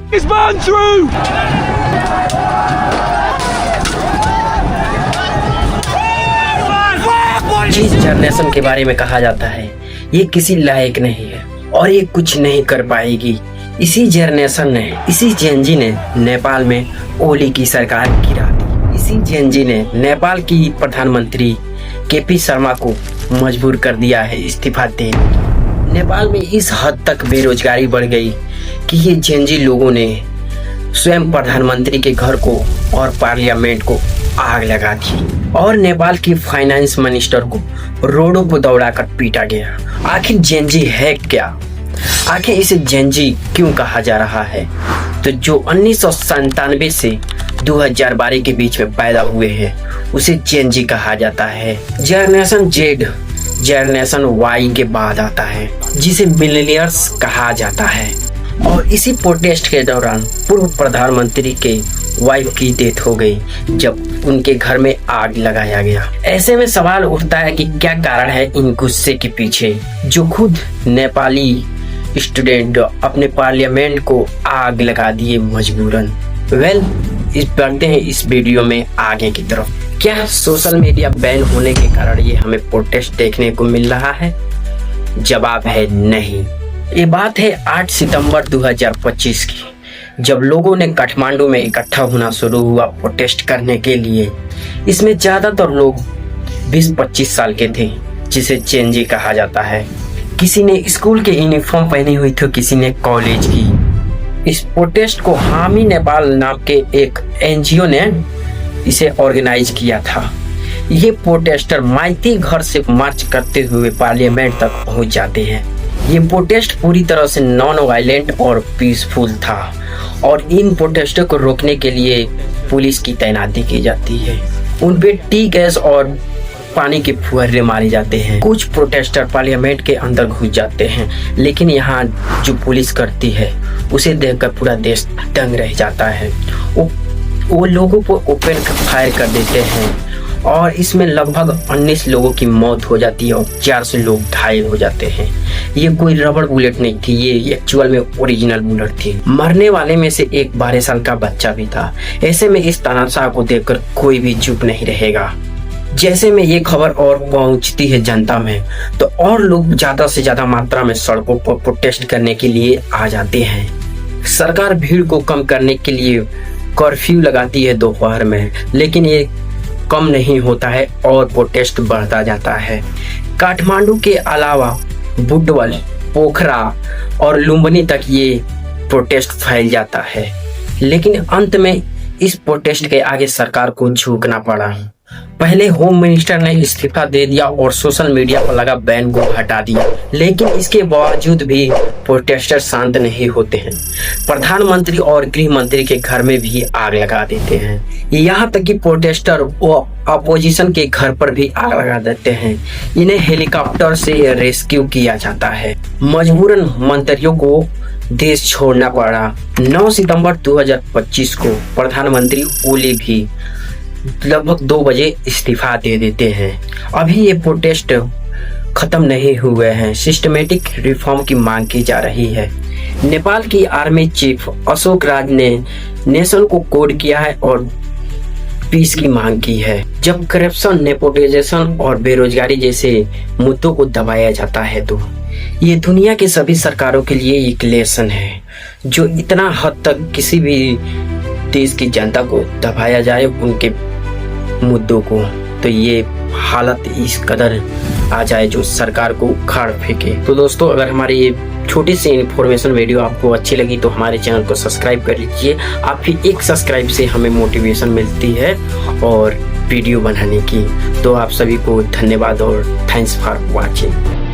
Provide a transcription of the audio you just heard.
It's man through! जिस generation के बारे में कहा जाता है ये किसी लायक नहीं है और ये कुछ नहीं कर पाएगी। इसी जनरेशन ने, इसी जेनजी ने नेपाल में ओली की सरकार गिरा दी। इसी जेनजी ने नेपाल की प्रधानमंत्री केपी शर्मा को मजबूर कर दिया है इस्तीफा देने। नेपाल में इस हद तक बेरोजगारी बढ़ गई कि ये जेनजी लोगों ने स्वयं प्रधानमंत्री के घर को और पार्लियामेंट को आग लगा दी और नेपाल की फाइनेंस मिनिस्टर को रोडों को दौड़ाकर पीटा गया। आखिर जेनजी है क्या? आखिर इसे जेनजी क्यों कहा जा रहा है? तो जो 1997 से 2012 के बीच में पैदा हुए हैं उसे जेनजी कहा जाता है। जनरेशन जेड जनरेशन वाई के बाद आता है जिसे मिलेनियर्स कहा जाता है। और इसी प्रोटेस्ट के दौरान पूर्व प्रधानमंत्री के वाइफ की डेथ हो गई जब उनके घर में आग लगाया गया। ऐसे में सवाल उठता है कि क्या कारण है इन गुस्से के पीछे जो खुद नेपाली स्टूडेंट अपने पार्लियामेंट को आग लगा दिए मजबूरन। बढ़ते हैं इस वीडियो में आगे की तरफ। क्या सोशल मीडिया बैन होने के कारण ये हमें प्रोटेस्ट देखने को मिल रहा है? जवाब है नहीं। ये बात है 8 सितंबर 2025 की, जब लोगों ने काठमांडू में इकट्ठा होना शुरू हुआ प्रोटेस्ट करने के लिए। इसमें ज्यादातर लोग 20-25 साल के थे जिसे जेनजी कहा जाता है। किसी ने स्कूल के यूनिफॉर्म पहनी हुई थी, किसी ने कॉलेज की। इस प्रोटेस्ट को हामी नेपाल नाम के एक एनजीओ ने इसे ऑर्गेनाइज किया था। ये प्रोटेस्टर माइती घर से मार्च करते हुए पार्लियामेंट तक पहुंच जाते हैं। ये प्रोटेस्ट पूरी तरह से नॉन वायलेंट और पीसफुल था और इन प्रोटेस्टों को रोकने के लिए पुलिस की तैनाती की जाती है। उन पे टी गैस और पानी के फुहारे मारे जाते हैं। कुछ प्रोटेस्टर पार्लियामेंट के अंदर घुस जाते हैं, लेकिन यहाँ जो पुलिस करती है उसे देखकर पूरा देश दंग रह जाता है। वो लोगों को ओपन फायर कर देते हैं और इसमें लगभग 19 लोगों की मौत हो जाती है और 400 लोग घायल हो जाते हैं। ये कोई रबड़ बुलेट नहीं थी, ये एक्चुअल में ओरिजिनल बुलेट थी। मरने वाले में से एक 12 साल का बच्चा भी था। ऐसे में इस तानाशाह को देखकर कोई भी चुप नहीं रहेगा। जैसे में ये खबर और पहुंचती है जनता में तो और लोग ज्यादा से ज्यादा मात्रा में सड़कों पर प्रोटेस्ट करने के लिए आ जाते हैं। सरकार भीड़ को कम करने के लिए कर्फ्यू लगाती है दोपहर में, लेकिन ये कम नहीं होता है और प्रोटेस्ट बढ़ता जाता है। काठमांडू के अलावा बुडवल, पोखरा और लुम्बिनी तक ये प्रोटेस्ट फैल जाता है, लेकिन अंत में इस प्रोटेस्ट के आगे सरकार को झुकना पड़ा। पहले होम मिनिस्टर ने इस्तीफा दे दिया और सोशल मीडिया पर लगा बैन को हटा दिया, लेकिन इसके बावजूद भी प्रोटेस्टर शांत नहीं होते हैं। प्रधानमंत्री और गृह मंत्री के घर में भी आग लगा देते हैं। यहाँ तक कि प्रोटेस्टर वो अपोजिशन के घर पर भी आग लगा देते हैं। इन्हें हेलीकॉप्टर से रेस्क्यू किया जाता है। मजबूरन मंत्रियों को देश छोड़ना पड़ा। 9 सितंबर 2025 को प्रधानमंत्री ओली भी लगभग 2 बजे इस्तीफा दे देते हैं। अभी ये प्रोटेस्ट खत्म नहीं हुए हैं। सिस्टमेटिक रिफॉर्म की मांग की जा रही है। नेपाल की आर्मी चीफ अशोक राज ने नेशन को कोड किया है और पीस की मांग की है। जब करप्शन, नेपोटिज्म और बेरोजगारी जैसे मुद्दों को दबाया जाता है तो ये दुनिया के सभी सरकारों के लिए एक लेसन है। जो इतना हद तक किसी भी देश की जनता को दबाया जाए उनके मुद्दों को, तो ये हालत इस कदर आ जाए जो सरकार को उखाड़ फेंके। तो दोस्तों, अगर हमारी ये छोटी सी इन्फॉर्मेशन वीडियो आपको अच्छी लगी तो हमारे चैनल को सब्सक्राइब कर लीजिए। आपकी एक सब्सक्राइब से हमें मोटिवेशन मिलती है और वीडियो बनाने की। तो आप सभी को धन्यवाद और थैंक्स फॉर वॉचिंग।